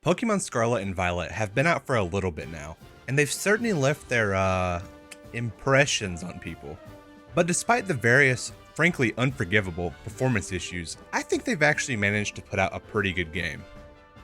Pokemon Scarlet and Violet have been out for a little bit now, and they've certainly left their impressions on people. But despite the various, frankly unforgivable performance issues, I think they've actually managed to put out a pretty good game.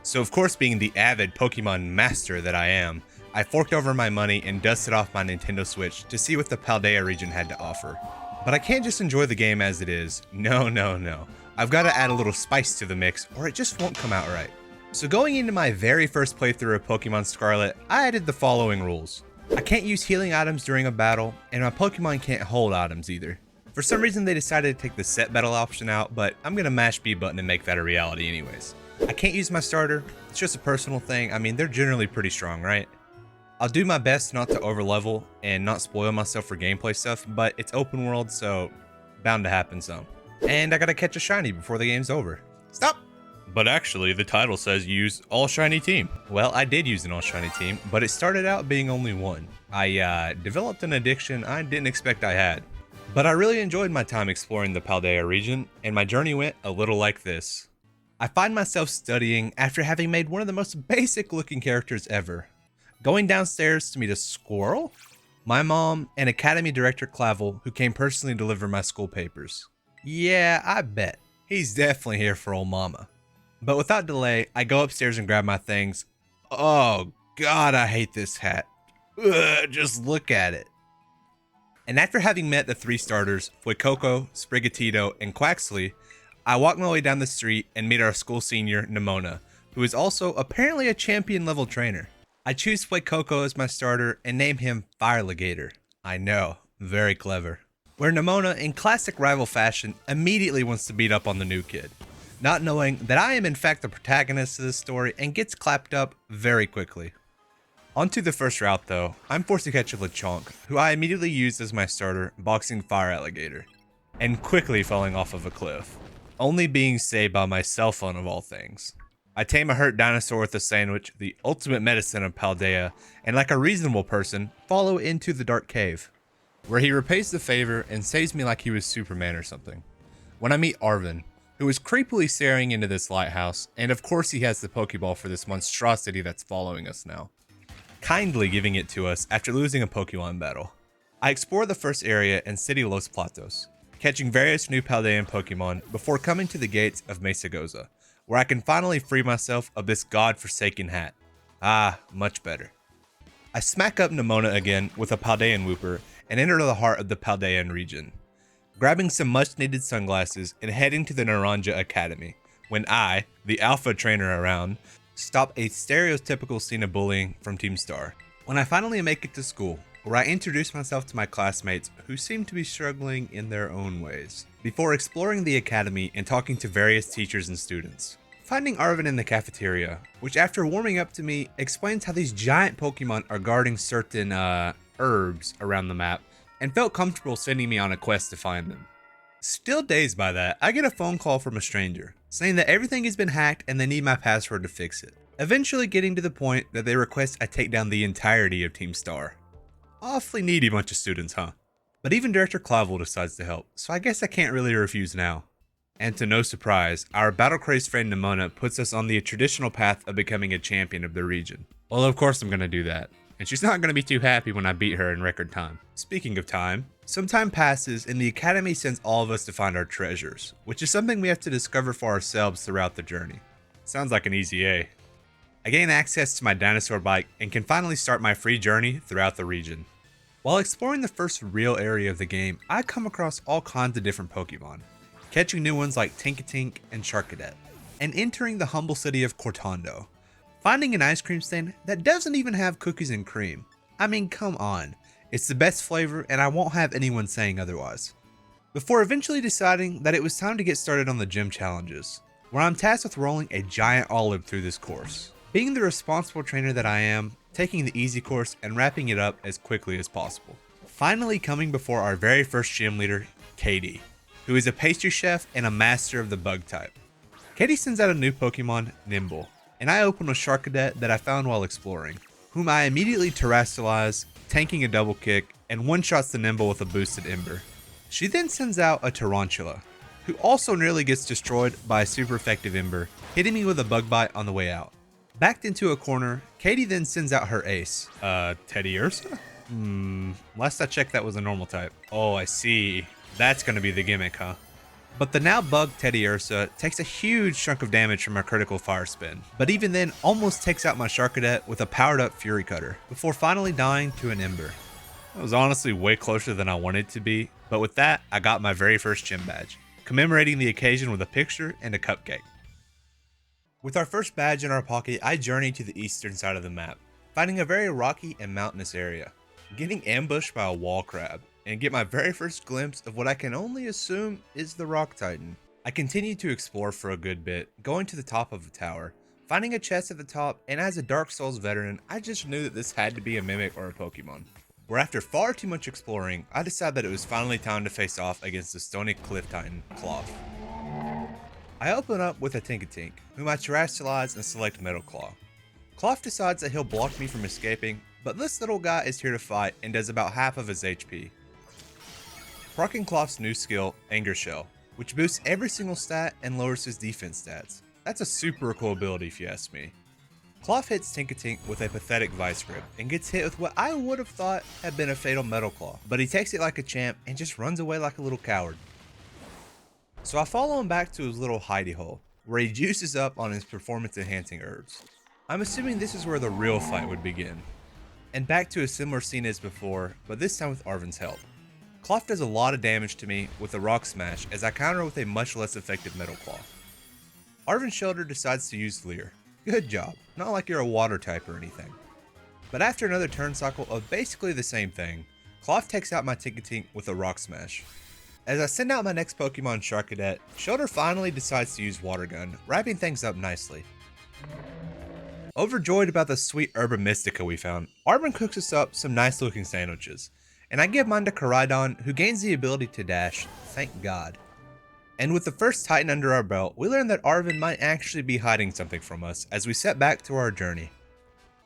So of course, being the avid Pokemon master that I am, I forked over my money and dusted off my Nintendo Switch to see what the Paldea region had to offer. But I can't just enjoy the game as it is. No. I've got to add a little spice to the mix or it just won't come out right. So going into my very first playthrough of Pokemon Scarlet, I added the following rules. I can't use healing items during a battle, and my Pokemon can't hold items either. For some reason they decided to take the set battle option out, but I'm gonna mash B button and make that a reality anyways. I can't use my starter, it's just a personal thing. I mean, they're generally pretty strong, right? I'll do my best not to overlevel and not spoil myself for gameplay stuff, but it's open world, so bound to happen some. And I gotta catch a shiny before the game's over. Stop! But actually, the title says use all shiny team. Well, I did use an all shiny team, but it started out being only one. I developed an addiction I didn't expect I had. But I really enjoyed my time exploring the Paldea region, and my journey went a little like this. I find myself studying after having made one of the most basic looking characters ever. Going downstairs to meet a squirrel, my mom, and Academy Director Clavel, who came personally to deliver my school papers. Yeah, I bet. He's definitely here for old mama. But without delay, I go upstairs and grab my things. Oh god, I hate this hat. Ugh, just look at it. And after having met the three starters, Fuecoco, Sprigatito, and Quaxley, I walk my way down the street and meet our school senior, Nemona, who is also apparently a champion level trainer. I choose Fuecoco as my starter and name him Fireligator. I know, very clever. Where Nemona, in classic rival fashion, immediately wants to beat up on the new kid, not knowing that I am in fact the protagonist of this story and gets clapped up very quickly. Onto the first route though, I'm forced to catch a Lechonk, who I immediately used as my starter, boxing Fire Alligator, and quickly falling off of a cliff, only being saved by my cell phone of all things. I tame a hurt dinosaur with a sandwich, the ultimate medicine of Paldea, and like a reasonable person, follow into the dark cave, where he repays the favor and saves me like he was Superman or something. When I meet Arven, who is creepily staring into this lighthouse, and of course he has the Pokeball for this monstrosity that's following us now, kindly giving it to us after losing a Pokemon battle. I explore the first area in City Los Platos, catching various new Paldean Pokemon before coming to the gates of Mesagoza, where I can finally free myself of this god-forsaken hat. Ah, much better. I smack up Nemona again with a Paldean Wooper and enter the heart of the Paldean region, grabbing some much-needed sunglasses and heading to the Naranja Academy, when I, the alpha trainer around, stop a stereotypical scene of bullying from Team Star. When I finally make it to school, where I introduce myself to my classmates who seem to be struggling in their own ways, before exploring the academy and talking to various teachers and students. Finding Arven in the cafeteria, which after warming up to me, explains how these giant Pokemon are guarding certain herbs around the map, and felt comfortable sending me on a quest to find them. Still dazed by that, I get a phone call from a stranger, saying that everything has been hacked and they need my password to fix it. Eventually getting to the point that they request I take down the entirety of Team Star. Awfully needy bunch of students, huh? But even Director Clavel decides to help, so I guess I can't really refuse now. And to no surprise, our battle-crazed friend Nemona puts us on the traditional path of becoming a champion of the region. Well, of course I'm gonna do that. And she's not going to be too happy when I beat her in record time. Speaking of time, some time passes and the Academy sends all of us to find our treasures, which is something we have to discover for ourselves throughout the journey. Sounds like an easy A. I gain access to my dinosaur bike and can finally start my free journey throughout the region. While exploring the first real area of the game, I come across all kinds of different Pokemon, catching new ones like Tinkatink and Charcadet, and entering the humble city of Cortando, finding an ice cream stand that doesn't even have cookies and cream. I mean, come on. It's the best flavor and I won't have anyone saying otherwise. Before eventually deciding that it was time to get started on the gym challenges, where I'm tasked with rolling a giant olive through this course. Being the responsible trainer that I am, taking the easy course and wrapping it up as quickly as possible. Finally coming before our very first gym leader, Katie, who is a pastry chef and a master of the bug type. Katie sends out a new Pokemon, Nimble, and I open with Charcadet that I found while exploring, whom I immediately terrestrialize, tanking a double kick, and one-shots the Nimble with a boosted Ember. She then sends out a Tarantula, who also nearly gets destroyed by a super effective Ember, hitting me with a bug bite on the way out. Backed into a corner, Katie then sends out her ace. Teddy Ursa? Last I checked that was a normal type. Oh, I see. That's gonna be the gimmick, huh? But the now bugged Teddy Ursa takes a huge chunk of damage from her critical fire spin, but even then almost takes out my Sharkadet with a powered up Fury Cutter, before finally dying to an Ember. That was honestly way closer than I wanted it to be, but with that, I got my very first gym badge, commemorating the occasion with a picture and a cupcake. With our first badge in our pocket, I journey to the eastern side of the map, finding a very rocky and mountainous area, getting ambushed by a wall crab, and get my very first glimpse of what I can only assume is the Rock Titan. I continued to explore for a good bit, going to the top of a tower, finding a chest at the top, and as a Dark Souls veteran, I just knew that this had to be a Mimic or a Pokemon. Where after far too much exploring, I decided that it was finally time to face off against the Stony Cliff Titan, Cloth. I open up with a Tinkatink, whom I terrestrialize and select Metal Claw. Cloth decides that he'll block me from escaping, but this little guy is here to fight and does about half of his HP. Proccing Cloth's new skill, Anger Shell, which boosts every single stat and lowers his defense stats. That's a super cool ability if you ask me. Cloth hits Tinkatink with a pathetic Vice Grip and gets hit with what I would have thought had been a fatal Metal Claw, but he takes it like a champ and just runs away like a little coward. So I follow him back to his little hidey hole, where he juices up on his performance enhancing herbs. I'm assuming this is where the real fight would begin. And back to a similar scene as before, but this time with Arven's help. Cloth does a lot of damage to me with a Rock Smash as I counter with a much less effective Metal Claw. Arven's Shelter decides to use Leer. Good job, not like you're a water type or anything. But after another turn cycle of basically the same thing, Cloth takes out my Tinkatink with a Rock Smash. As I send out my next Pokemon Sharkadet, Shelter finally decides to use Water Gun, wrapping things up nicely. Overjoyed about the sweet Herba Mystica we found, Arven cooks us up some nice looking sandwiches, and I give mine to Koraidon, who gains the ability to dash, thank God. And with the first Titan under our belt, we learn that Arven might actually be hiding something from us as we set back to our journey.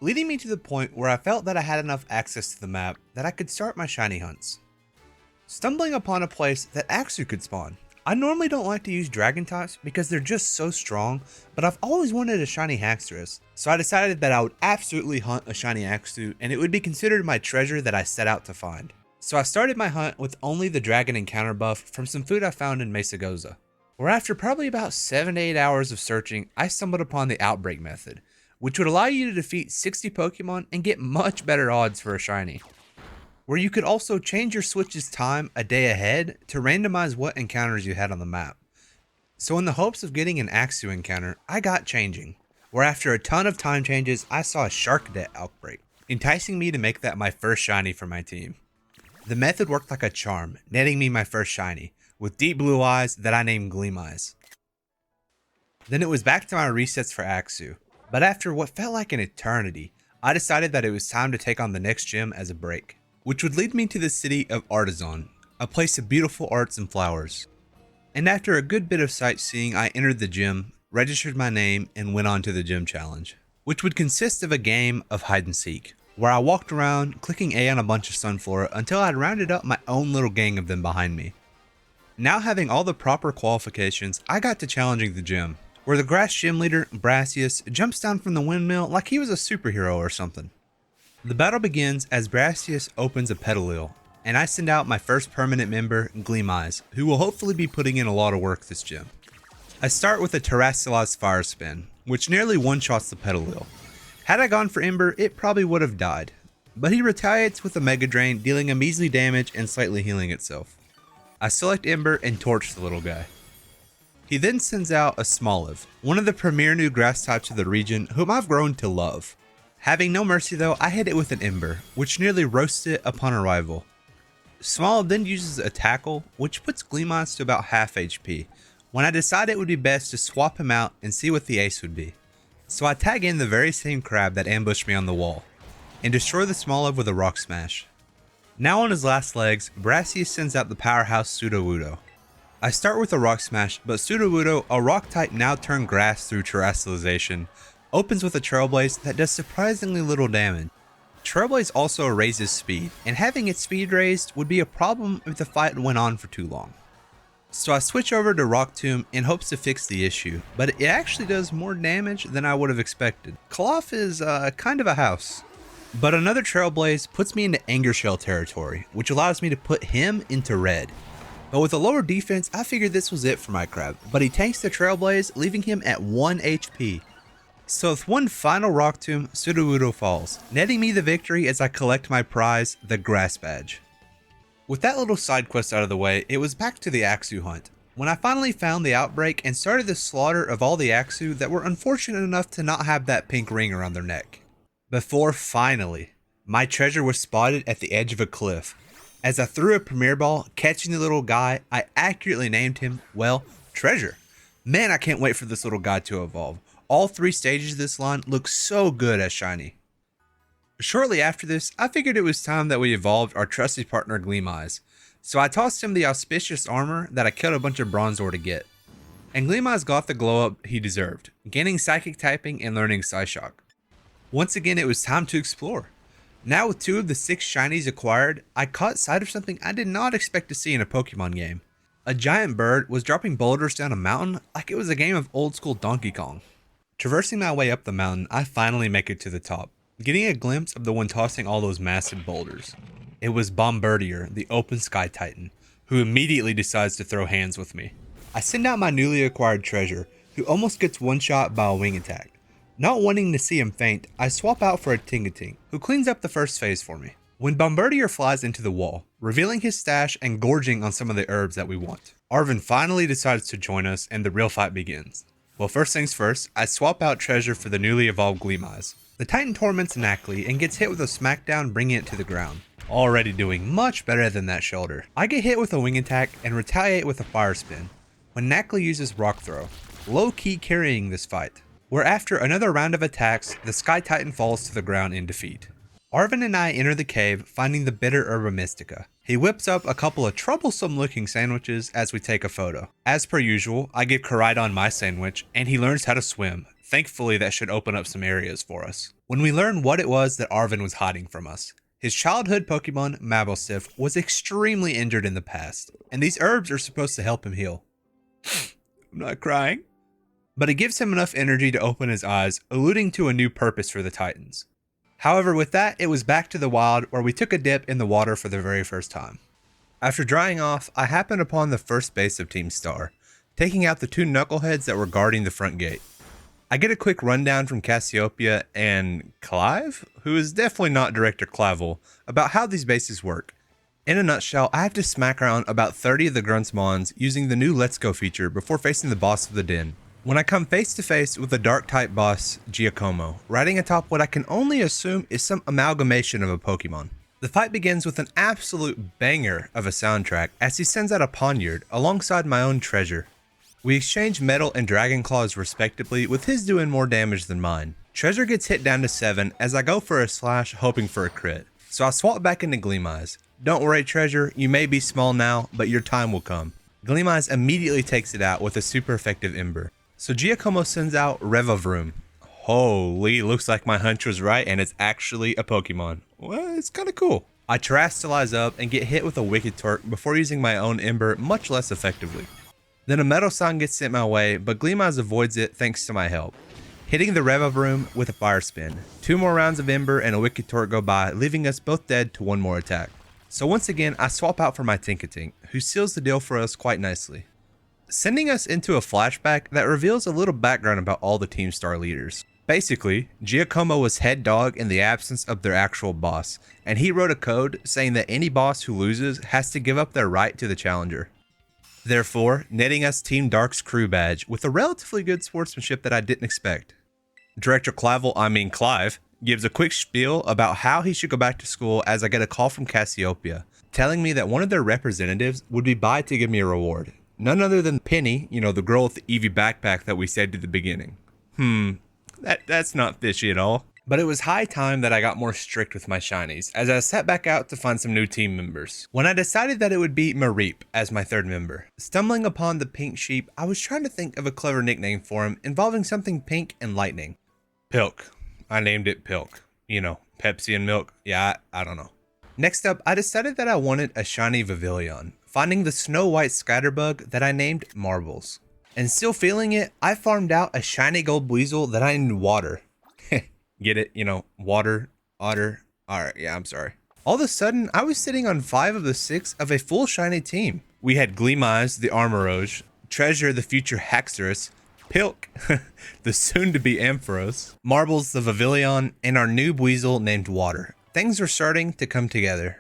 Leading me to the point where I felt that I had enough access to the map that I could start my shiny hunts. Stumbling upon a place that Axew could spawn. I normally don't like to use dragon types because they're just so strong, but I've always wanted a shiny Haxorus, so I decided that I would absolutely hunt a shiny Axew and it would be considered my treasure that I set out to find. So I started my hunt with only the dragon encounter buff from some food I found in Mesagoza, where after probably about 7 to 8 hours of searching, I stumbled upon the Outbreak method, which would allow you to defeat 60 Pokemon and get much better odds for a shiny. Where you could also change your switch's time a day ahead to randomize what encounters you had on the map. So in the hopes of getting an Axew encounter, I got changing, where after a ton of time changes, I saw a Sharkadet Outbreak, enticing me to make that my first shiny for my team. The method worked like a charm, netting me my first shiny, with deep blue eyes that I named Gleam Eyes. Then it was back to my resets for Axew, but after what felt like an eternity, I decided that it was time to take on the next gym as a break, which would lead me to the city of Artisan, a place of beautiful arts and flowers. And after a good bit of sightseeing, I entered the gym, registered my name, and went on to the gym challenge, which would consist of a game of hide and seek, where I walked around clicking A on a bunch of Sunflora until I'd rounded up my own little gang of them behind me. Now having all the proper qualifications, I got to challenging the gym, where the grass gym leader, Brassius, jumps down from the windmill like he was a superhero or something. The battle begins as Brassius opens a Petalil, and I send out my first permanent member, Gleam Eyes, who will hopefully be putting in a lot of work this gym. I start with a Terrasillaz Fire Spin, which nearly one-shots the Petalil. Had I gone for Ember, it probably would have died, but he retaliates with a Mega Drain, dealing a measly damage and slightly healing itself. I select Ember and torch the little guy. He then sends out a Smoliv, one of the premier new grass types of the region, whom I've grown to love. Having no mercy though, I hit it with an Ember, which nearly roasts it upon arrival. Smoliv then uses a Tackle, which puts Gleam Eyes to about half HP, when I decided it would be best to swap him out and see what the ace would be. So I tag in the very same crab that ambushed me on the wall, and destroy the Smoliv with a Rock Smash. Now on his last legs, Brassius sends out the powerhouse Sudowoodo. I start with a Rock Smash, but Sudowoodo, a rock type now turned grass through terrestrialization, opens with a Trailblaze that does surprisingly little damage. Trailblaze also raises speed, and having its speed raised would be a problem if the fight went on for too long. So I switch over to Rock Tomb in hopes to fix the issue, but it actually does more damage than I would have expected. Klawf is kind of a house. But another Trailblaze puts me into Anger Shell territory, which allows me to put him into red. But with a lower defense, I figured this was it for my crab, but he tanks the Trailblaze, leaving him at 1 HP. So with one final Rock Tomb, Sudowoodo falls, netting me the victory as I collect my prize, the Grass Badge. With that little side quest out of the way, it was back to the Axu hunt, when I finally found the outbreak and started the slaughter of all the Axu that were unfortunate enough to not have that pink ring around their neck. Before finally, my treasure was spotted at the edge of a cliff. As I threw a Premier Ball, catching the little guy, I accurately named him, well, Treasure. Man, I can't wait for this little guy to evolve. All 3 stages of this line look so good as shiny. Shortly after this, I figured it was time that we evolved our trusty partner Gleam Eyes, so I tossed him the auspicious armor that I killed a bunch of Bronzor to get. And Gleam Eyes got the glow up he deserved, gaining Psychic typing and learning Psyshock. Once again, it was time to explore. Now with 2 of the 6 shinies acquired, I caught sight of something I did not expect to see in a Pokemon game. A giant bird was dropping boulders down a mountain like it was a game of old school Donkey Kong. Traversing my way up the mountain, I finally make it to the top, getting a glimpse of the one tossing all those massive boulders. It was Bombardier, the open sky titan, who immediately decides to throw hands with me. I send out my newly acquired treasure, who almost gets one-shot by a wing attack. Not wanting to see him faint, I swap out for a Tingatink, who cleans up the first phase for me. When Bombardier flies into the wall, revealing his stash and gorging on some of the herbs that we want, Arven finally decides to join us and the real fight begins. Well, first things first, I swap out treasure for the newly evolved Gleam Eyes. The Titan torments Nacli and gets hit with a smackdown, bringing it to the ground. Already doing much better than that shoulder. I get hit with a wing attack and retaliate with a fire spin, when Nacli uses Rock Throw, low-key carrying this fight. Where after another round of attacks, the Sky Titan falls to the ground in defeat. Arven and I enter the cave, finding the bitter Herba Mystica. He whips up a couple of troublesome looking sandwiches as we take a photo. As per usual, I give Koraidon my sandwich, and he learns how to swim. Thankfully, that should open up some areas for us. When we learn what it was that Arven was hiding from us, his childhood Pokemon, Mabosif, was extremely injured in the past, and these herbs are supposed to help him heal. I'm not crying. But it gives him enough energy to open his eyes, alluding to a new purpose for the Titans. However, with that, it was back to the wild where we took a dip in the water for the very first time. After drying off, I happened upon the first base of Team Star, taking out the 2 knuckleheads that were guarding the front gate. I get a quick rundown from Cassiopeia and Clive, who is definitely not Director Clavel, about how these bases work. In a nutshell, I have to smack around about 30 of the Grunts Mons using the new Let's Go feature before facing the boss of the den. When I come face to face with the Dark-type boss, Giacomo, riding atop what I can only assume is some amalgamation of a Pokemon. The fight begins with an absolute banger of a soundtrack as he sends out a Poniard alongside my own treasure. We exchange Metal and Dragon Claws respectively, with his doing more damage than mine. Treasure gets hit down to 7 as I go for a slash hoping for a crit, so I swap back into Gleam Eyes. Don't worry Treasure, you may be small now, but your time will come. Gleam Eyes immediately takes it out with a super effective Ember. So Giacomo sends out Revavroom. Holy, looks like my hunch was right and it's actually a Pokemon. Well, it's kinda cool. I terrestrialize up and get hit with a Wicked Torque before using my own Ember much less effectively. Then a Metal Song gets sent my way, but Gleam Eyes avoids it thanks to my help, hitting the Revavroom with a Fire Spin. 2 more rounds of Ember and a Wicked Torque go by, leaving us both dead to 1 more attack. So once again, I swap out for my Tinkatink, who seals the deal for us quite nicely, sending us into a flashback that reveals a little background about all the Team Star leaders. Basically, Giacomo was head dog in the absence of their actual boss, and he wrote a code saying that any boss who loses has to give up their right to the challenger. Therefore, netting us Team Dark's crew badge with a relatively good sportsmanship that I didn't expect. Director Clive, gives a quick spiel about how he should go back to school as I get a call from Cassiopeia, telling me that one of their representatives would be by to give me a reward. None other than Penny, the girl with the Eevee backpack that we said at the beginning. That's not fishy at all. But it was high time that I got more strict with my shinies, as I sat back out to find some new team members, when I decided that it would be Mareep as my 3rd member. Stumbling upon the pink sheep, I was trying to think of a clever nickname for him involving something pink and lightning. Pilk. I named it Pilk. Pepsi and milk. Yeah, I don't know. Next up, I decided that I wanted a shiny Vivillon, finding the snow white scatterbug that I named Marbles. And still feeling it, I farmed out a shiny gold weasel that I named Water. Get it? You know, water, otter. Alright, yeah, I'm sorry. All of a sudden, I was sitting on 5 of the 6 of a full shiny team. We had Gleamize, the Armoroge, Treasure, the future Haxorus, Pilk, the soon-to-be Ampharos, Marbles, the Vivillon, and our new Weasel named Water. Things were starting to come together.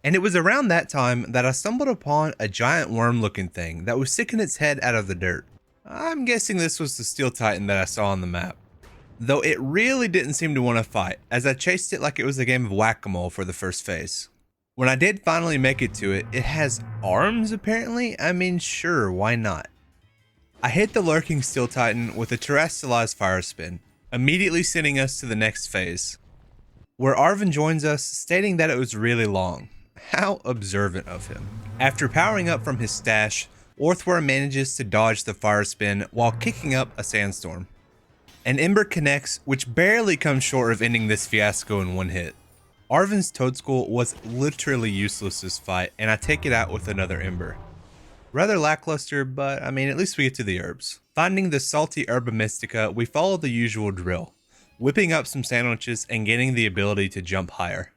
And it was around that time that I stumbled upon a giant worm-looking thing that was sticking its head out of the dirt. I'm guessing this was the Steel Titan that I saw on the map. Though it really didn't seem to want to fight, as I chased it like it was a game of whack-a-mole for the first phase. When I did finally make it to it, it has arms apparently? I mean, sure, why not? I hit the lurking Steel Titan with a terrestrialized fire spin, immediately sending us to the next phase, where Arven joins us, stating that it was really long. How observant of him. After powering up from his stash, Orthworm manages to dodge the fire spin while kicking up a sandstorm. An Ember connects, which barely comes short of ending this fiasco in one hit. Arven's Toadskull was literally useless this fight, and I take it out with another Ember. Rather lackluster, but I mean, at least we get to the herbs. Finding the salty Herba Mystica, we follow the usual drill, whipping up some sandwiches and getting the ability to jump higher.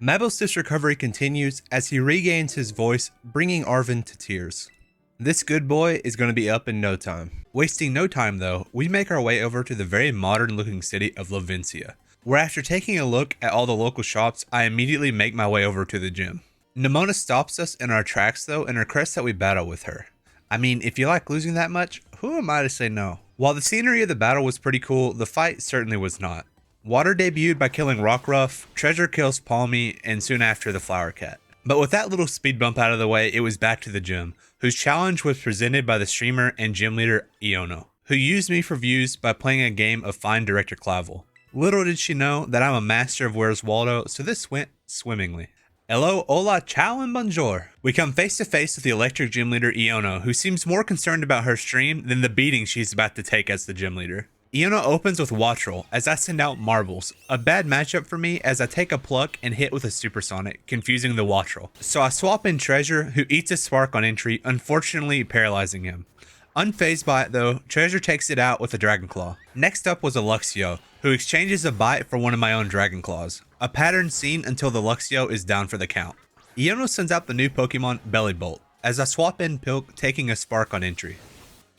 Mabelstiff's recovery continues as he regains his voice, bringing Arven to tears. This good boy is going to be up in no time. Wasting no time though, we make our way over to the very modern looking city of Lavencia, where after taking a look at all the local shops, I immediately make my way over to the gym. Nemona stops us in our tracks though and requests that we battle with her. I mean, if you like losing that much, who am I to say no? While the scenery of the battle was pretty cool, the fight certainly was not. Water debuted by killing Rockruff, Treasure kills Palmy, and soon after the Flower Cat. But with that little speed bump out of the way, it was back to the gym, whose challenge was presented by the streamer and gym leader Iono, who used me for views by playing a game of Find Director Clavel. Little did she know that I'm a master of Where's Waldo, so this went swimmingly. Hello, hola, ciao, and bonjour. We come face to face with the electric gym leader Iono, who seems more concerned about her stream than the beating she's about to take as the gym leader. Iono opens with Wattrel as I send out Marbles, a bad matchup for me as I take a pluck and hit with a supersonic, confusing the Wattrel. So I swap in Treasure, who eats a spark on entry, unfortunately paralyzing him. Unfazed by it though, Treasure takes it out with a Dragon Claw. Next up was a Luxio, who exchanges a bite for one of my own Dragon Claws, a pattern seen until the Luxio is down for the count. Iono sends out the new Pokemon Bellybolt, as I swap in Pilk, taking a spark on entry.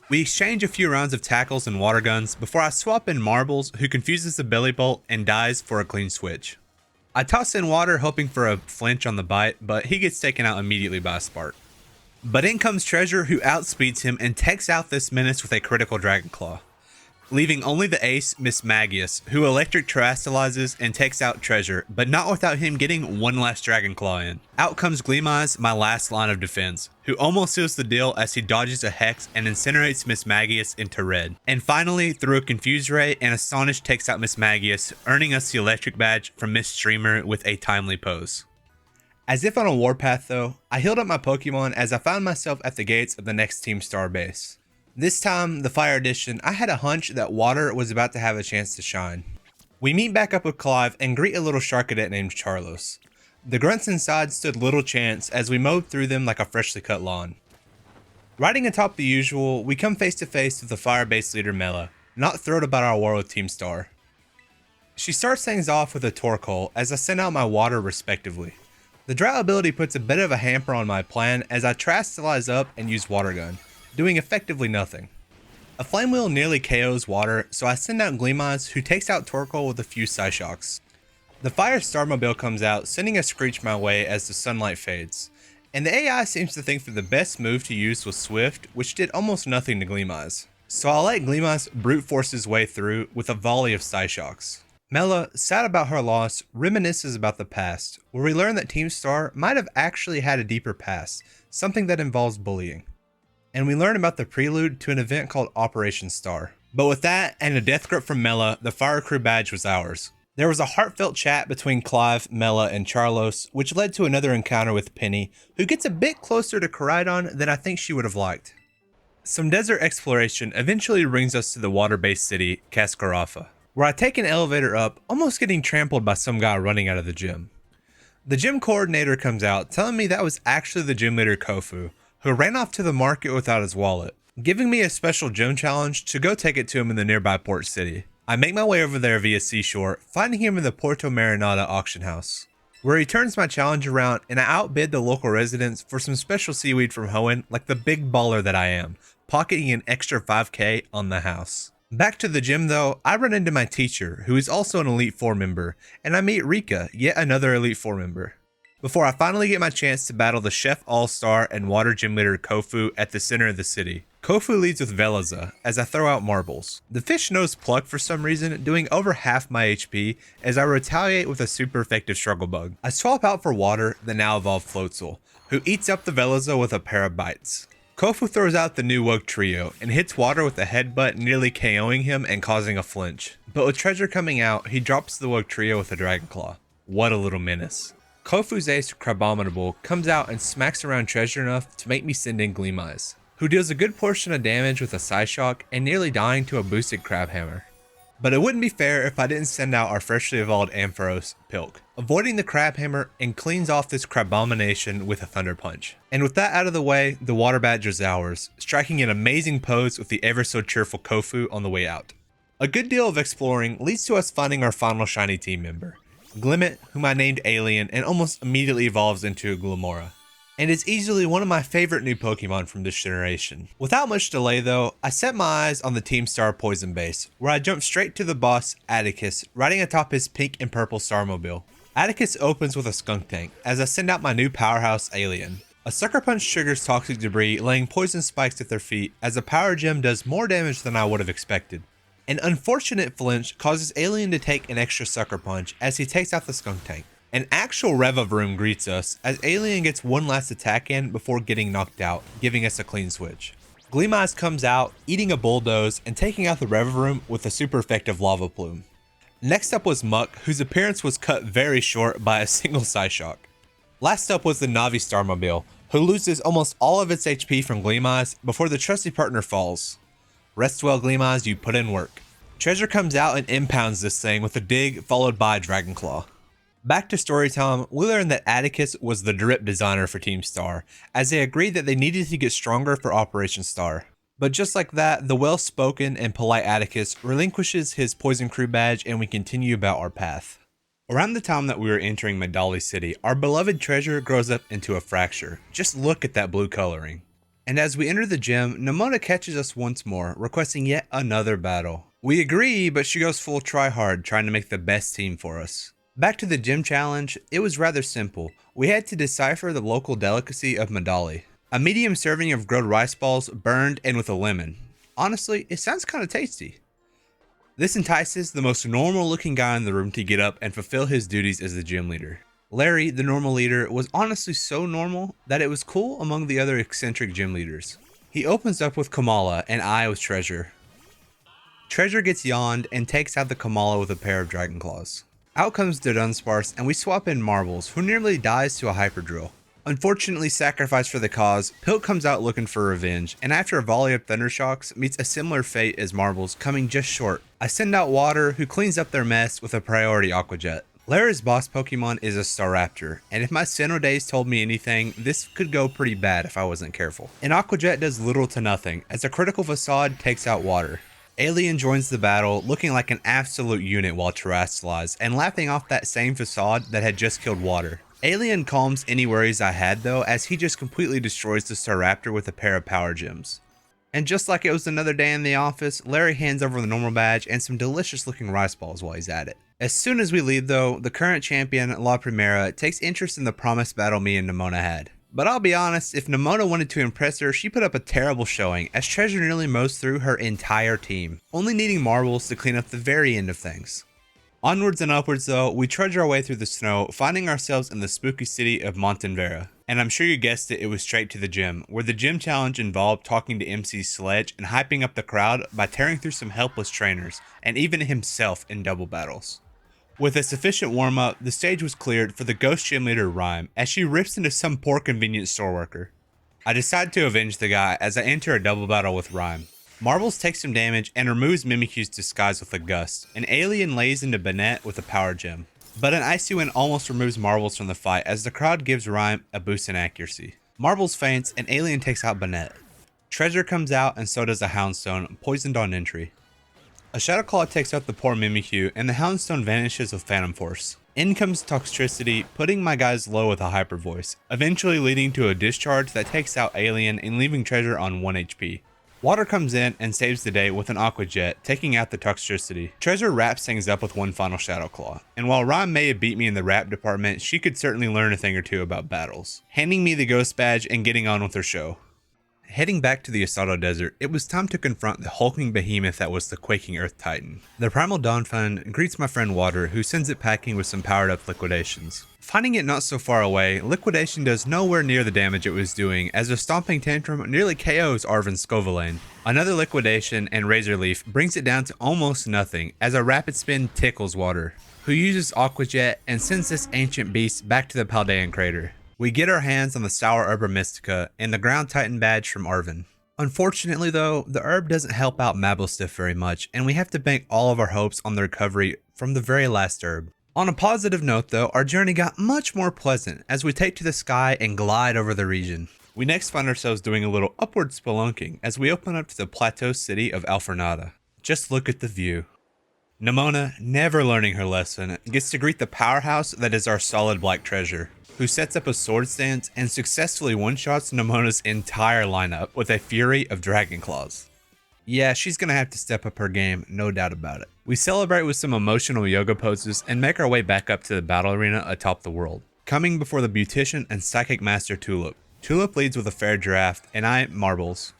We exchange a few rounds of tackles and water guns before I swap in Marbles, who confuses the Bellybolt and dies for a clean switch. I toss in Water hoping for a flinch on the bite, but he gets taken out immediately by a spark. But in comes Treasure, who outspeeds him and takes out this menace with a critical Dragon Claw, leaving only the ace, Mismagius, who electric terastallizes and takes out Treasure, but not without him getting one last Dragon Claw in. Out comes Gleamize, my last line of defense, who almost seals the deal as he dodges a Hex and incinerates Mismagius into red. And finally, through a Confuse Ray, and Astonish takes out Mismagius, earning us the electric badge from Miss Streamer with a timely pose. As if on a warpath though, I healed up my Pokemon as I found myself at the gates of the next Team Star base. This time, the Fire Edition, I had a hunch that Water was about to have a chance to shine. We meet back up with Clive and greet a little Sharkadet named Charlos. The grunts inside stood little chance as we mowed through them like a freshly cut lawn. Riding atop the usual, we come face to face with the Fire Base leader Mela, not thrilled about our war with Team Star. She starts things off with a Torkoal as I send out my Water respectively. The drought ability puts a bit of a hamper on my plan as I Terastallize up and use Water Gun, doing effectively nothing. A Flame Wheel nearly KOs Water, so I send out Gleamize, who takes out Torkoal with a few Psyshocks. The Fire Starmobile comes out, sending a Screech my way as the sunlight fades, and the AI seems to think that the best move to use was Swift, which did almost nothing to Gleamize. So I'll let Gleamize brute force his way through with a volley of Psyshocks. Mela, sad about her loss, reminisces about the past, where we learn that Team Star might have actually had a deeper past, something that involves bullying. And we learn about the prelude to an event called Operation Star. But with that, and a death grip from Mela, the Fire Crew badge was ours. There was a heartfelt chat between Clive, Mela, and Charlos, which led to another encounter with Penny, who gets a bit closer to Koraidon than I think she would have liked. Some desert exploration eventually brings us to the water-based city, Cascarafa, where I take an elevator up, almost getting trampled by some guy running out of the gym. The gym coordinator comes out telling me that was actually the gym leader Kofu, who ran off to the market without his wallet, giving me a special gym challenge to go take it to him in the nearby port city. I make my way over there via seashore, finding him in the Puerto Marinada auction house, where he turns my challenge around and I outbid the local residents for some special seaweed from Hoenn like the big baller that I am, pocketing an extra 5k on the house. Back to the gym though, I run into my teacher, who is also an Elite 4 member, and I meet Rika, yet another Elite 4 member, before I finally get my chance to battle the Chef All-Star and Water Gym Leader Kofu at the center of the city. Kofu leads with Veleza as I throw out marbles. The fish knows Pluck for some reason, doing over half my HP as I retaliate with a super effective Struggle Bug. I swap out for Water, the now evolved Floatzel, who eats up the Veleza with a pair of bites. Kofu throws out the new Wug Trio and hits Water with a headbutt, nearly KOing him and causing a flinch. But with Treasure coming out, he drops the Wug Trio with a Dragon Claw. What a little menace. Kofu's ace Crabominable comes out and smacks around Treasure enough to make me send in Gleam Eyes, who deals a good portion of damage with a Psyshock and nearly dying to a boosted Crab Hammer. But it wouldn't be fair if I didn't send out our freshly evolved Ampharos, Pilk, avoiding the Crab Hammer and cleans off this Crabomination with a Thunder Punch. And with that out of the way, the Water Badger is ours, striking an amazing pose with the ever so cheerful Kofu on the way out. A good deal of exploring leads to us finding our final shiny team member, Glimmet, whom I named Alien and almost immediately evolves into a Glumora, and is easily one of my favorite new Pokemon from this generation. Without much delay though, I set my eyes on the Team Star Poison Base, where I jump straight to the boss, Atticus, riding atop his pink and purple Starmobile. Atticus opens with a Skunk Tank, as I send out my new powerhouse, Alien. A Sucker Punch triggers toxic debris, laying poison spikes at their feet, as a Power Gem does more damage than I would have expected. An unfortunate flinch causes Alien to take an extra Sucker Punch as he takes out the Skunk Tank. An actual Revavroom greets us as Alien gets one last attack in before getting knocked out, giving us a clean switch. Gleam Eyes comes out, eating a Bulldoze and taking out the Revavroom with a super effective Lava Plume. Next up was Muck, whose appearance was cut very short by a single Psyshock. Last up was the Navi Starmobile, who loses almost all of its HP from Gleam Eyes before the trusty partner falls. Rest well, Gleam Eyes, you put in work. Treasure comes out and impounds this thing with a dig followed by Dragon Claw. Back to story time, we learned that Atticus was the drip designer for Team Star, as they agreed that they needed to get stronger for Operation Star. But just like that, the well-spoken and polite Atticus relinquishes his Poison Crew badge and we continue about our path. Around the time that we were entering Medali City, our beloved Treasure grows up into a fracture. Just look at that blue coloring. And as we enter the gym, Nemona catches us once more, requesting yet another battle. We agree, but she goes full try-hard, trying to make the best team for us. Back to the gym challenge, it was rather simple. We had to decipher the local delicacy of Medali. A medium serving of grilled rice balls, burned and with a lemon. Honestly, it sounds kind of tasty. This entices the most normal looking guy in the room to get up and fulfill his duties as the gym leader. Larry, the normal leader, was honestly so normal that it was cool among the other eccentric gym leaders. He opens up with Kamala and I with Treasure. Treasure gets yawned and takes out the Kamala with a pair of Dragon Claws. Out comes the Dunsparce and we swap in Marbles, who nearly dies to a Hyper Drill. Unfortunately sacrificed for the cause, Pilk comes out looking for revenge, and after a volley of Thundershocks, meets a similar fate as Marbles, coming just short. I send out Water, who cleans up their mess with a priority Aqua Jet. Lara's boss Pokemon is a Staraptor, and if my Sinnoh days told me anything, this could go pretty bad if I wasn't careful. An Aqua Jet does little to nothing, as a critical Facade takes out Water. Alien joins the battle, looking like an absolute unit while Terrasilize, and laughing off that same Facade that had just killed Water. Alien calms any worries I had though, as he just completely destroys the Staraptor with a pair of Power Gems. And just like it was another day in the office, Larry hands over the normal badge and some delicious looking rice balls while he's at it. As soon as we leave though, the current champion, La Primera, takes interest in the promised battle me and Nemona had. But I'll be honest, if Nemona wanted to impress her, she put up a terrible showing, as Treasure nearly mows through her entire team, only needing Marbles to clean up the very end of things. Onwards and upwards though, we trudge our way through the snow, finding ourselves in the spooky city of Montenvera. And I'm sure you guessed it, it was straight to the gym, where the gym challenge involved talking to MC Sledge and hyping up the crowd by tearing through some helpless trainers, and even himself in double battles. With a sufficient warm-up, the stage was cleared for the ghost gym leader Rhyme, as she rips into some poor convenience store worker. I decide to avenge the guy as I enter a double battle with Rhyme. Marbles takes some damage and removes Mimikyu's disguise with a gust, and Alien lays into Banette with a Power Gem. But an Icy Wind almost removes Marbles from the fight as the crowd gives Rhyme a boost in accuracy. Marbles faints and Alien takes out Banette. Treasure comes out and so does a Houndstone, poisoned on entry. A Shadow Claw takes out the poor Mimikyu and the Houndstone vanishes with Phantom Force. In comes Toxtricity, putting my guys low with a Hyper Voice, eventually leading to a discharge that takes out Alien and leaving Treasure on 1 HP. Water comes in and saves the day with an Aqua Jet, taking out the Toxtricity. Treasure wraps things up with one final Shadow Claw, and while Rhyme may have beat me in the rap department, she could certainly learn a thing or two about battles, handing me the Ghost Badge and getting on with her show. Heading back to the Asado Desert, it was time to confront the hulking behemoth that was the Quaking Earth Titan. The Primal Dawn Fund greets my friend Water, who sends it packing with some powered up liquidations. Finding it not so far away, Liquidation does nowhere near the damage it was doing as a Stomping Tantrum nearly KOs Arven Scovillain. Another Liquidation and Razor Leaf brings it down to almost nothing as a Rapid Spin tickles Water, who uses Aqua Jet and sends this ancient beast back to the Paldean crater. We get our hands on the Sour Herba Mystica and the Ground Titan badge from Arven. Unfortunately though, the herb doesn't help out Mabelstiff very much and we have to bank all of our hopes on the recovery from the very last herb. On a positive note though, our journey got much more pleasant as we take to the sky and glide over the region. We next find ourselves doing a little upward spelunking as we open up to the plateau city of Alfornada. Just look at the view. Nemona, never learning her lesson, gets to greet the powerhouse that is our solid black treasure, who sets up a sword stance and successfully one-shots Nemona's entire lineup with a fury of Dragon Claws. Yeah, she's gonna have to step up her game, no doubt about it. We celebrate with some emotional yoga poses and make our way back up to the battle arena atop the world, coming before the Beautician and Psychic Master Tulip. Tulip leads with a fair draft, and I Marbles.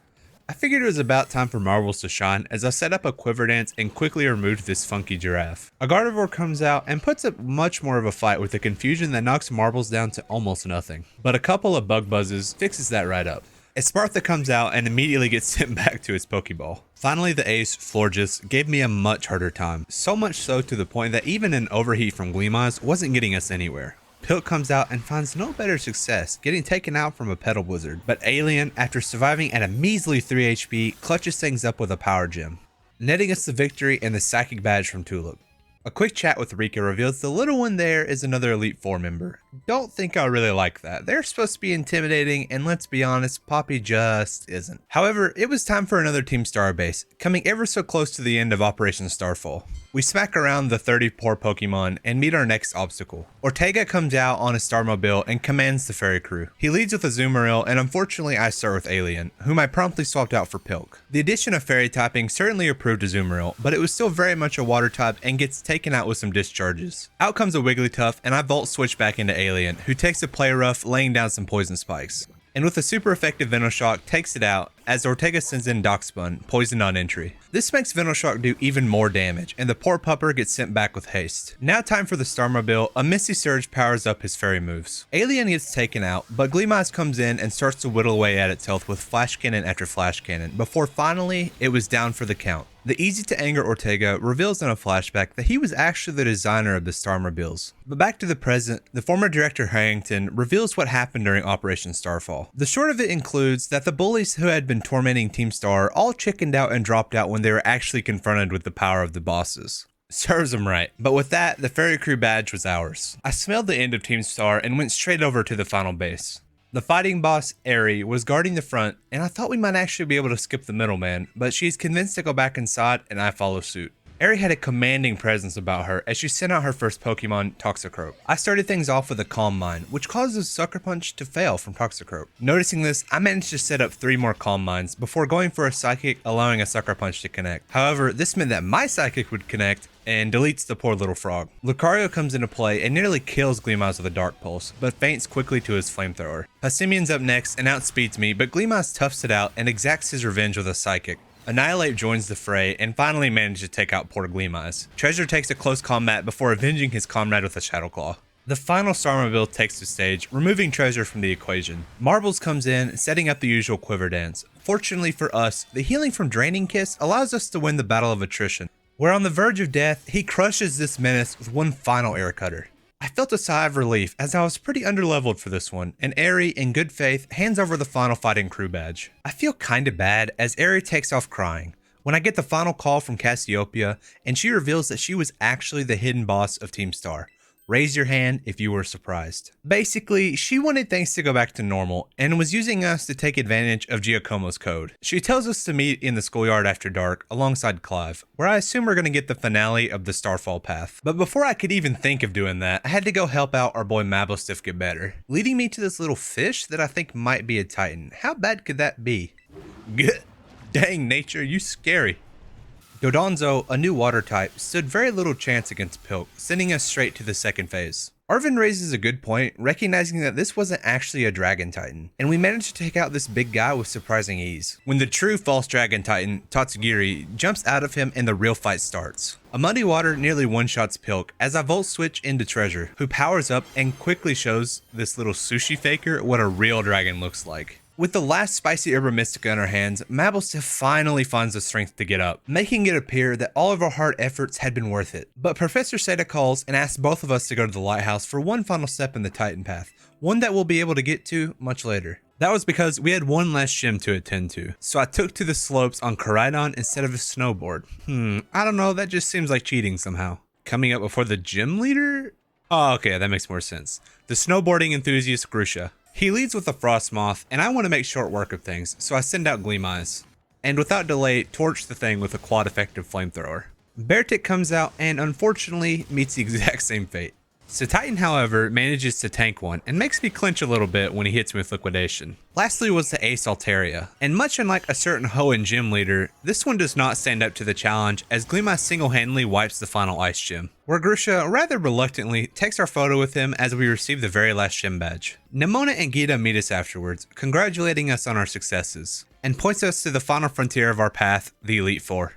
I figured it was about time for Marbles to shine as I set up a quiver dance and quickly removed this funky giraffe. A Gardevoir comes out and puts up much more of a fight with a confusion that knocks Marbles down to almost nothing. But a couple of bug buzzes fixes that right up. Espartha comes out and immediately gets sent back to its Pokeball. Finally, the ace, Florges, gave me a much harder time. So much so to the point that even an overheat from Gleameyes wasn't getting us anywhere. Pilk comes out and finds no better success, getting taken out from a Petal Blizzard, but Alien, after surviving at a measly 3 HP, clutches things up with a Power Gem, netting us the victory and the Psychic Badge from Tulip. A quick chat with Rika reveals the little one there is another Elite Four member. Don't think I really like that. They're supposed to be intimidating, and let's be honest, Poppy just isn't. However, it was time for another Team Starbase, coming ever so close to the end of Operation Starfall. We smack around the 30 poor Pokemon and meet our next obstacle. Ortega comes out on a Starmobile and commands the ferry crew. He leads with Azumarill, and unfortunately I start with Alien, whom I promptly swapped out for Pilk. The addition of fairy typing certainly improved Azumarill, but it was still very much a water type and gets taken out with some discharges. Out comes a Wigglytuff, and I Volt Switch back into Alien, who takes a Play Rough, laying down some Poison Spikes. And with a super effective Venoshock, takes it out as Ortega sends in Dockspun, poisoned on entry. This makes Venoshock do even more damage, and the poor pupper gets sent back with haste. Now time for the Starmobile, a Misty Surge powers up his fairy moves. Alien gets taken out, but Gleameyes comes in and starts to whittle away at its health with Flash Cannon after Flash Cannon, before finally, it was down for the count. The easy to anger Ortega reveals in a flashback that he was actually the designer of the Starmobiles. But back to the present, the former director Harrington reveals what happened during Operation Starfall. The short of it includes that the bullies who had been tormenting Team Star all chickened out and dropped out when they were actually confronted with the power of the bosses. Serves them right. But with that, the ferry crew badge was ours. I smelled the end of Team Star and went straight over to the final base. The fighting boss, Aerie, was guarding the front, and I thought we might actually be able to skip the middleman, but she's convinced to go back inside, and I follow suit. Aerie had a commanding presence about her as she sent out her first Pokemon, Toxicroak. I started things off with a Calm Mind, which causes Sucker Punch to fail from Toxicroak. Noticing this, I managed to set up 3 more Calm Minds before going for a Psychic, allowing a Sucker Punch to connect. However, this meant that my Psychic would connect, and deletes the poor little frog. Lucario comes into play and nearly kills Gleameyes with a Dark Pulse, but faints quickly to his Flamethrower. Passimian's up next and outspeeds me, but Gleameyes toughs it out and exacts his revenge with a Psychic. Annihilate joins the fray and finally manages to take out poor Gleameyes. Treasure takes a close combat before avenging his comrade with a Shadow Claw. The final Starmobile takes the stage, removing Treasure from the equation. Marbles comes in, setting up the usual quiver dance. Fortunately for us, the healing from Draining Kiss allows us to win the Battle of Attrition. Where on the verge of death, he crushes this menace with one final air cutter. I felt a sigh of relief as I was pretty underleveled for this one, and Aerie, in good faith, hands over the final fighting crew badge. I feel kinda bad as Aerie takes off crying when I get the final call from Cassiopeia and she reveals that she was actually the hidden boss of Team Star. Raise your hand if you were surprised. Basically, she wanted things to go back to normal and was using us to take advantage of Giacomo's code. She tells us to meet in the schoolyard after dark alongside Clive, where I assume we're going to get the finale of the Starfall path. But before I could even think of doing that, I had to go help out our boy Mablestiff get better, leading me to this little fish that I think might be a Titan. How bad could that be? Dang, nature, you scary. Dodonzo, a new water type, stood very little chance against Pilk, sending us straight to the second phase. Arvin raises a good point, recognizing that this wasn't actually a Dragon Titan, and we managed to take out this big guy with surprising ease. When the true false Dragon Titan, Tatsugiri, jumps out of him and the real fight starts. A muddy water nearly one-shots Pilk as I volt switch into Treasure, who powers up and quickly shows this little sushi faker what a real dragon looks like. With the last spicy Herba Mystica in our hands, Mablestiff finally finds the strength to get up, making it appear that all of our hard efforts had been worth it. But Professor Seda calls and asks both of us to go to the lighthouse for one final step in the Titan path, one that we'll be able to get to much later. That was because we had one less shim to attend to, so I took to the slopes on Koraidon instead of a snowboard. I don't know, that just seems like cheating somehow. Coming up before the gym leader? Oh, okay, that makes more sense. The snowboarding enthusiast Grusha. He leads with a Frost Moth, and I want to make short work of things, so I send out Gleam Eyes. And without delay, torch the thing with a quad effective flamethrower. Beartic comes out and unfortunately meets the exact same fate. So Titan, however, manages to tank one and makes me clinch a little bit when he hits me with liquidation. Lastly was the Ace Altaria, and much unlike a certain Hoenn gym leader, this one does not stand up to the challenge as Gleam Eyes single-handedly wipes the final ice gym, where Grusha rather reluctantly takes our photo with him as we receive the very last gym badge. Nemona and Gita meet us afterwards, congratulating us on our successes, and points us to the final frontier of our path, the Elite Four.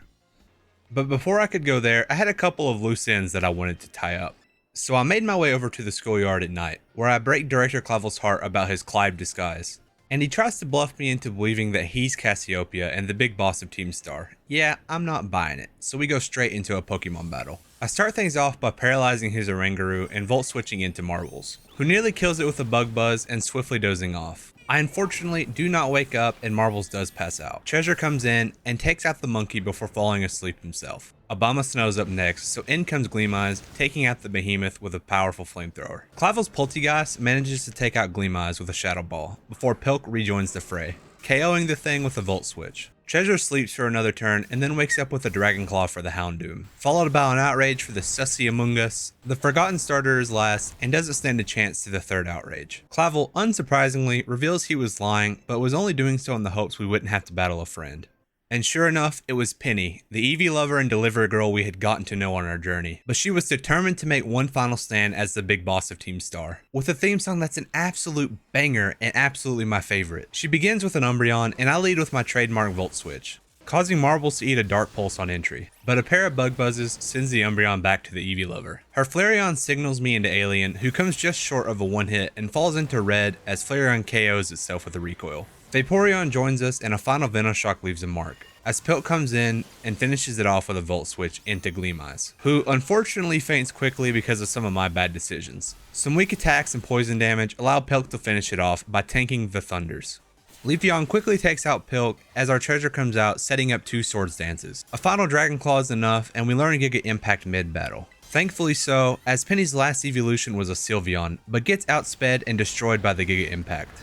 But before I could go there, I had a couple of loose ends that I wanted to tie up. So I made my way over to the schoolyard at night, where I break Director Clavel's heart about his Clive disguise. And he tries to bluff me into believing that he's Cassiopeia and the big boss of Team Star. Yeah, I'm not buying it, so we go straight into a Pokemon battle. I start things off by paralyzing his Oranguru and volt switching into Marbles, who nearly kills it with a Bug Buzz and swiftly dozing off. I unfortunately do not wake up and Marbles does pass out. Treasure comes in and takes out the monkey before falling asleep himself. Obama Snow's up next, so in comes Gleam Eyes, taking out the behemoth with a powerful flamethrower. Clavel's Poltegeist manages to take out Gleam Eyes with a Shadow Ball, before Pilk rejoins the fray, KOing the thing with a Volt Switch. Treasure sleeps for another turn and then wakes up with a Dragon Claw for the Houndoom, followed by an Outrage for the Sussy Among Us. The Forgotten Starter is last and doesn't stand a chance to the third Outrage. Clavel, unsurprisingly, reveals he was lying, but was only doing so in the hopes we wouldn't have to battle a friend. And sure enough, it was Penny, the Eevee lover and delivery girl we had gotten to know on our journey. But she was determined to make one final stand as the big boss of Team Star, with a theme song that's an absolute banger and absolutely my favorite. She begins with an Umbreon, and I lead with my trademark Volt Switch, causing Marbles to eat a Dark Pulse on entry. But a pair of Bug Buzzes sends the Umbreon back to the Eevee lover. Her Flareon signals me into Alien, who comes just short of a one-hit and falls into red as Flareon KOs itself with a recoil. Vaporeon joins us and a final Venoshock leaves a mark, as Pilk comes in and finishes it off with a Volt Switch into Gleam Eyes, who unfortunately faints quickly because of some of my bad decisions. Some weak attacks and poison damage allow Pilk to finish it off by tanking the Thunders. Leafeon quickly takes out Pilk as our treasure comes out, setting up two Swords Dances. A final Dragon Claw is enough and we learn Giga Impact mid-battle. Thankfully so, as Penny's last evolution was a Sylveon, but gets outsped and destroyed by the Giga Impact.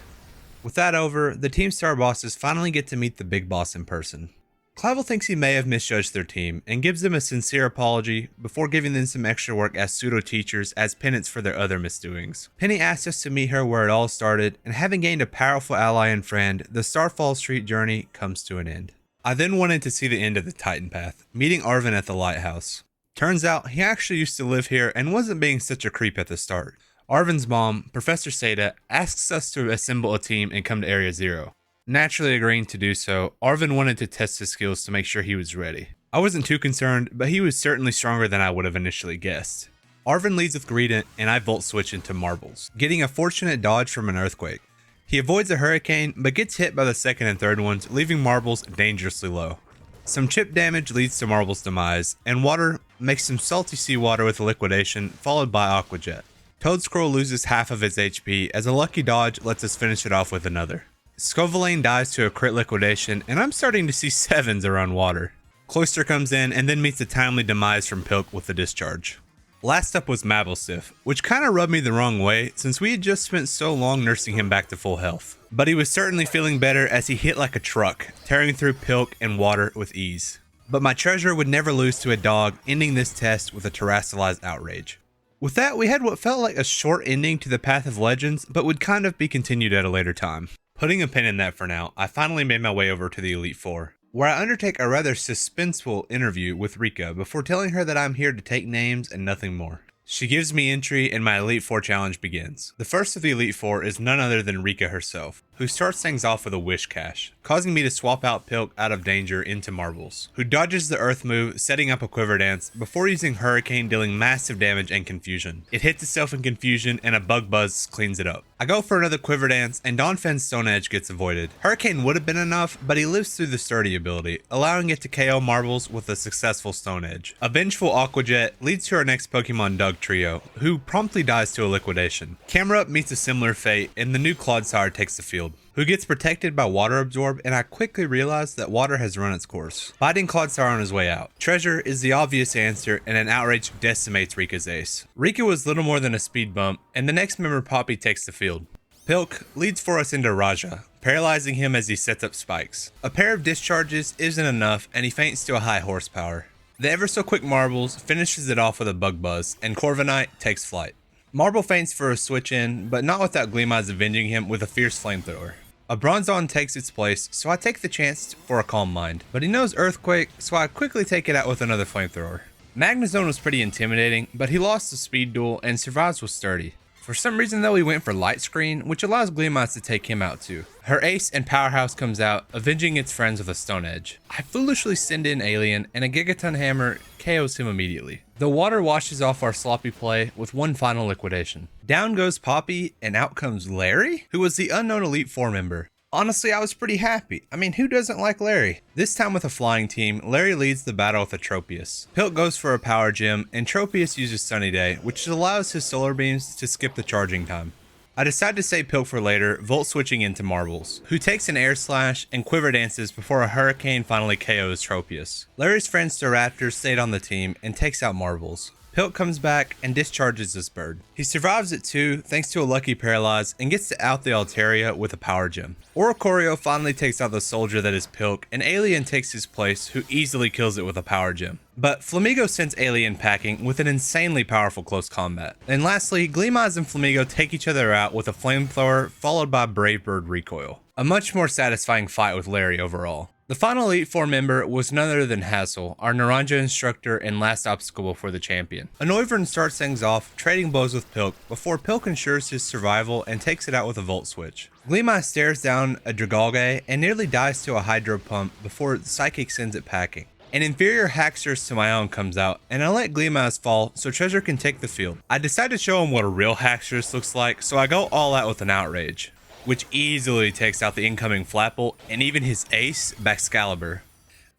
With that over, the Team Star bosses finally get to meet the big boss in person. Clavel thinks he may have misjudged their team and gives them a sincere apology before giving them some extra work as pseudo-teachers as penance for their other misdoings. Penny asks us to meet her where it all started, and having gained a powerful ally and friend, the Starfall Street journey comes to an end. I then wanted to see the end of the Titan Path, meeting Arvin at the lighthouse. Turns out he actually used to live here and wasn't being such a creep at the start. Arvin's mom, Professor Seda, asks us to assemble a team and come to Area Zero. Naturally agreeing to do so, Arvin wanted to test his skills to make sure he was ready. I wasn't too concerned, but he was certainly stronger than I would have initially guessed. Arvin leads with Greedent, and I Volt Switch into Marbles, getting a fortunate dodge from an Earthquake. He avoids a Hurricane, but gets hit by the second and third ones, leaving Marbles dangerously low. Some chip damage leads to Marbles' demise, and Water makes some salty seawater with a Liquidation, followed by Aqua Jet. Toadscroll loses half of its HP, as a lucky dodge lets us finish it off with another. Scovalane dies to a crit liquidation, and I'm starting to see 7s around Water. Cloyster comes in and then meets a timely demise from Pilk with a discharge. Last up was Mabelsif, which kinda rubbed me the wrong way since we had just spent so long nursing him back to full health. But he was certainly feeling better as he hit like a truck, tearing through Pilk and water with ease. But my treasure would never lose to a dog, ending this test with a terrestrialized outrage. With that, we had what felt like a short ending to the Path of Legends, but would kind of be continued at a later time. Putting a pin in that for now, I finally made my way over to the Elite Four, where I undertake a rather suspenseful interview with Rika before telling her that I'm here to take names and nothing more. She gives me entry and my Elite Four challenge begins. The first of the Elite Four is none other than Rika herself, who starts things off with a Wish Cache, causing me to swap out Pilk out of danger into Marbles, who dodges the Earth move, setting up a Quiver Dance before using Hurricane, dealing massive damage and confusion. It hits itself in confusion and a Bug Buzz cleans it up. I go for another Quiver Dance and Donphan's Stone Edge gets avoided. Hurricane would have been enough, but he lives through the Sturdy ability, allowing it to KO Marbles with a successful Stone Edge. A vengeful Aqua Jet leads to our next Pokemon Doug trio, who promptly dies to a liquidation. Camerupt meets a similar fate and the new Clodsire takes the field, who gets protected by Water Absorb, and I quickly realize that water has run its course, biting Clodsire on his way out. Treasure is the obvious answer, and an outrage decimates Rika's ace. Rika was little more than a speed bump, and the next member Poppy takes the field. Pilk leads for us into Raja, paralyzing him as he sets up spikes. A pair of discharges isn't enough, and he faints to a high horsepower. The ever so quick Marbles finishes it off with a Bug Buzz, and Corviknight takes flight. Marble faints for a switch in, but not without Gleameyes avenging him with a fierce flamethrower. A Bronzong takes its place, so I take the chance for a Calm Mind, but he knows Earthquake, so I quickly take it out with another Flamethrower. Magnezone was pretty intimidating, but he lost the speed duel and survives with Sturdy. For some reason though, he went for Light Screen, which allows Gleameyes to take him out too. Her ace and Powerhouse comes out, avenging its friends with a Stone Edge. I foolishly send in Alien, and a Gigaton Hammer KOs him immediately. The water washes off our sloppy play with one final liquidation. Down goes Poppy, and out comes Larry, who was the unknown Elite Four member. Honestly, I was pretty happy. I mean, who doesn't like Larry? This time with a flying team, Larry leads the battle with a Tropius. Pilk goes for a Power Gem, and Tropius uses Sunny Day, which allows his Solar Beams to skip the charging time. I decide to save Pilk for later, Volt switching into Marbles, who takes an Air Slash and Quiver Dances before a Hurricane finally KOs Tropius. Larry's friend Staraptor stayed on the team and takes out Marbles. Pilk comes back and discharges this bird. He survives it too, thanks to a lucky Paralyze, and gets to out the Altaria with a Power Gem. Oricorio finally takes out the soldier that is Pilk, and Alien takes his place, who easily kills it with a Power Gem. But Flamigo sends Alien packing with an insanely powerful close combat. And lastly, Gleameyes and Flamigo take each other out with a Flamethrower, followed by Brave Bird Recoil. A much more satisfying fight with Larry overall. The final Elite Four member was none other than Hassel, our Naranja instructor and last obstacle before the champion. A Noivern starts things off, trading blows with Pilk, before Pilk ensures his survival and takes it out with a Volt Switch. Gleameyes stares down a Dragalge and nearly dies to a Hydro Pump before Psychic sends it packing. An inferior Haxorus to my own comes out, and I let Gleameyes fall so Treasure can take the field. I decide to show him what a real Haxorus looks like, so I go all out with an Outrage, which easily takes out the incoming Flapple and even his ace, Baxcalibur.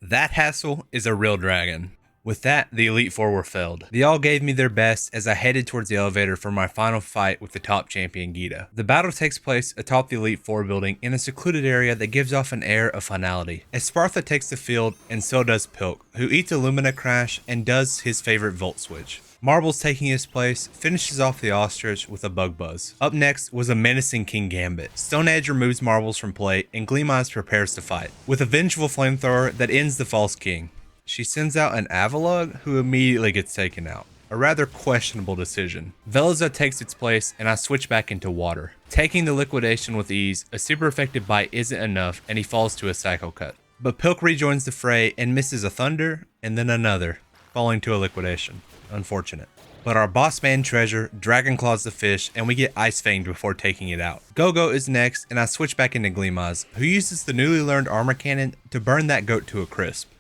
That Hassel is a real dragon. With that, the Elite Four were felled. They all gave me their best as I headed towards the elevator for my final fight with the top champion Gita. The battle takes place atop the Elite Four building in a secluded area that gives off an air of finality. Espartha takes the field, and so does Pilk, who eats a Lumina Crash and does his favorite Volt Switch. Marbles taking his place, finishes off the Ostrich with a Bug Buzz. Up next was a menacing King Gambit. Stone Edge removes Marbles from play, and Gleameyes prepares to fight, with a vengeful Flamethrower that ends the False King. She sends out an Avalugg, who immediately gets taken out. A rather questionable decision. Veluza takes its place, and I switch back into Water. Taking the liquidation with ease, a super effective bite isn't enough, and he falls to a Psycho Cut. But Pilk rejoins the fray and misses a Thunder, and then another, falling to a liquidation. Unfortunate. But our boss man Treasure Dragon Claws the fish, and we get Ice Fanged before taking it out. Go-Go is next, and I switch back into Gleameyes, who uses the newly learned Armor Cannon to burn that goat to a crisp.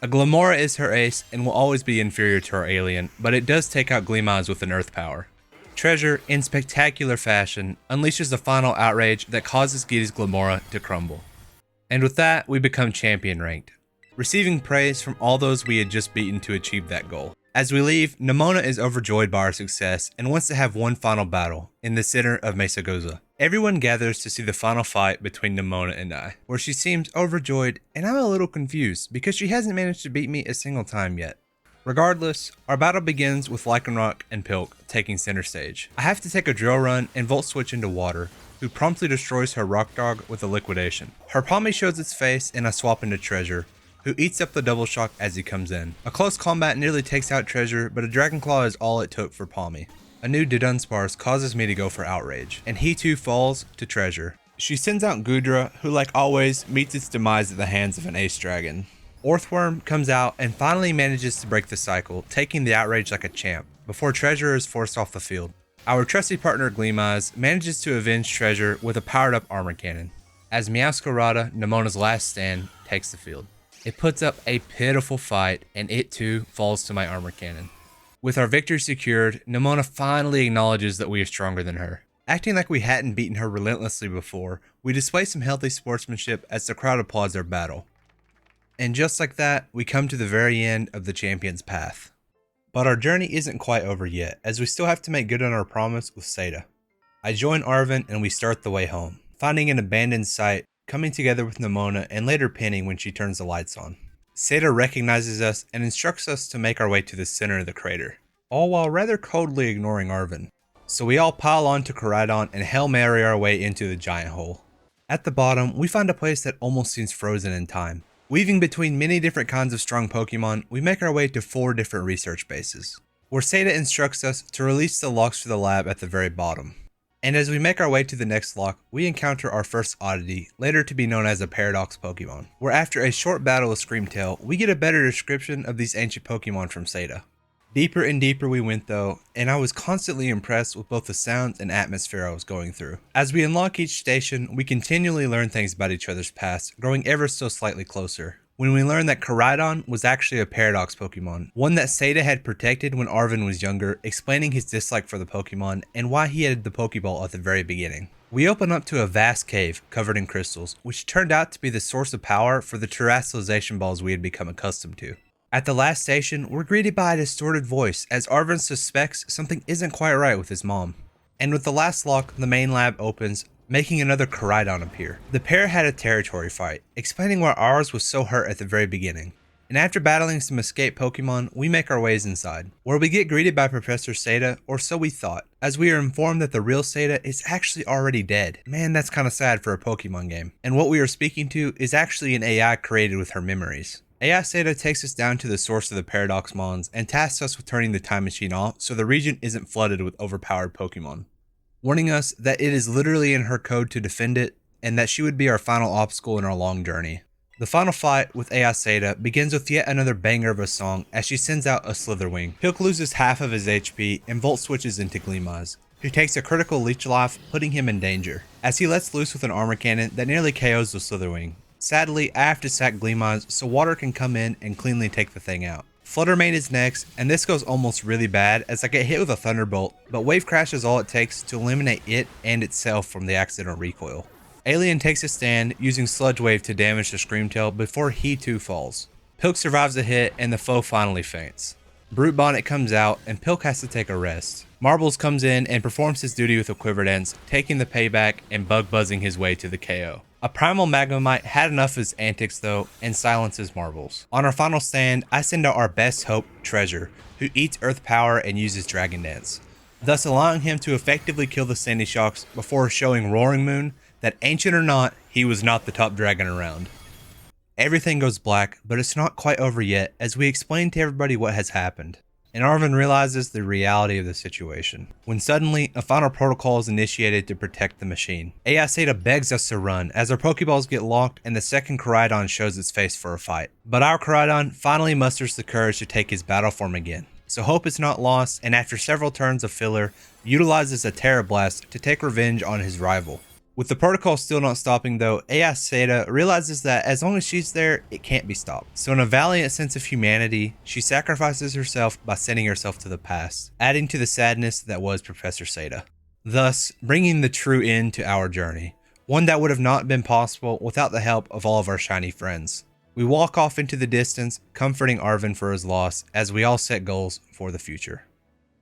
A Glamora is her ace and will always be inferior to our Alien, but it does take out Gleameyes with an Earth Power. Treasure, in spectacular fashion, unleashes the final outrage that causes Gita's Glamora to crumble. And with that, we become champion ranked, receiving praise from all those we had just beaten to achieve that goal. As we leave, Nemona is overjoyed by our success and wants to have one final battle in the center of Mesagoza. Everyone gathers to see the final fight between Nemona and I, where she seems overjoyed and I'm a little confused because she hasn't managed to beat me a single time yet. Regardless, our battle begins with Lycanroc and Pilk taking center stage. I have to take a drill run and volt switch into Water, who promptly destroys her Rock Dog with a liquidation. Her Palmy shows its face and I swap into Treasure, who eats up the double shock as he comes in. A close combat nearly takes out Treasure, but a Dragon Claw is all it took for Palmy. A new Dunsparce causes me to go for Outrage, and he too falls to Treasure. She sends out Goodra, who like always meets its demise at the hands of an Ace Dragon. Orthworm comes out and finally manages to break the cycle, taking the Outrage like a champ, before Treasure is forced off the field. Our trusty partner Gleameyes manages to avenge Treasure with a powered up armor cannon, as Meowscarada, Nemona's last stand, takes the field. It puts up a pitiful fight, and it too falls to my armor cannon. With our victory secured, Nemona finally acknowledges that we are stronger than her. Acting like we hadn't beaten her relentlessly before, we display some healthy sportsmanship as the crowd applauds our battle. And just like that, we come to the very end of the champion's path. But our journey isn't quite over yet, as we still have to make good on our promise with Seda. I join Arven and we start the way home, finding an abandoned site, coming together with Nemona and later pinning when she turns the lights on. Seda recognizes us and instructs us to make our way to the center of the crater, all while rather coldly ignoring Arven. So we all pile onto Koraidon and Hail Mary our way into the giant hole. At the bottom, we find a place that almost seems frozen in time. Weaving between many different kinds of strong Pokemon, we make our way to 4 different research bases, where Seda instructs us to release the locks for the lab at the very bottom. And as we make our way to the next lock, we encounter our first oddity, later to be known as a Paradox Pokemon, where after a short battle with Screamtail, we get a better description of these ancient Pokemon from Seda. Deeper and deeper we went though, and I was constantly impressed with both the sounds and atmosphere I was going through. As we unlock each station, we continually learn things about each other's past, growing ever so slightly closer. When we learned that Koraidon was actually a Paradox Pokemon, one that Seda had protected when Arven was younger, explaining his dislike for the Pokemon and why he had the Pokeball at the very beginning. We open up to a vast cave covered in crystals, which turned out to be the source of power for the terrestrialization balls we had become accustomed to. At the last station, we're greeted by a distorted voice as Arven suspects something isn't quite right with his mom. And with the last lock, the main lab opens, making another Koraidon appear. The pair had a territory fight, explaining why ours was so hurt at the very beginning. And after battling some escaped Pokemon, we make our ways inside, where we get greeted by Professor Seda, or so we thought, as we are informed that the real Seda is actually already dead. Man, that's kinda sad for a Pokemon game. And what we are speaking to is actually an AI created with her memories. AI Seda takes us down to the source of the Paradox Mons and tasks us with turning the time machine off so the region isn't flooded with overpowered Pokemon, warning us that it is literally in her code to defend it and that she would be our final obstacle in our long journey. The final fight with AI Seda begins with yet another banger of a song as she sends out a Slitherwing. Pilk loses half of his HP and Volt switches into Gleameyes, who takes a critical leech life, putting him in danger, as he lets loose with an armor cannon that nearly KOs the Slitherwing. Sadly, I have to sack Gleameyes so Water can come in and cleanly take the thing out. Fluttermane is next, and this goes almost really bad as I get hit with a Thunderbolt, but Wave Crash is all it takes to eliminate it and itself from the accidental recoil. Alien takes a stand, using Sludge Wave to damage the Screamtail before he too falls. Pilk survives the hit and the foe finally faints. Brute Bonnet comes out and Pilk has to take a rest. Marbles comes in and performs his duty with a Quiver Dance, taking the payback and bug buzzing his way to the KO. A Primal Magnemite had enough of his antics though and silences Marbles. On our final stand, I send out our best hope, Treasure, who eats Earth Power and uses Dragon Dance, thus allowing him to effectively kill the Sandy Shocks before showing Roaring Moon that, ancient or not, he was not the top dragon around. Everything goes black, but it's not quite over yet as we explain to everybody what has happened, and Arven realizes the reality of the situation, when suddenly a final protocol is initiated to protect the machine. AI Seda begs us to run as our Pokeballs get locked and the second Koraidon shows its face for a fight. But our Koraidon finally musters the courage to take his battle form again, so hope is not lost, and after several turns of filler, utilizes a Terra Blast to take revenge on his rival. With the protocol still not stopping though, AI Seda realizes that as long as she's there, it can't be stopped. So in a valiant sense of humanity, she sacrifices herself by sending herself to the past, adding to the sadness that was Professor Seda, thus bringing the true end to our journey, one that would have not been possible without the help of all of our shiny friends. We walk off into the distance, comforting Arven for his loss as we all set goals for the future.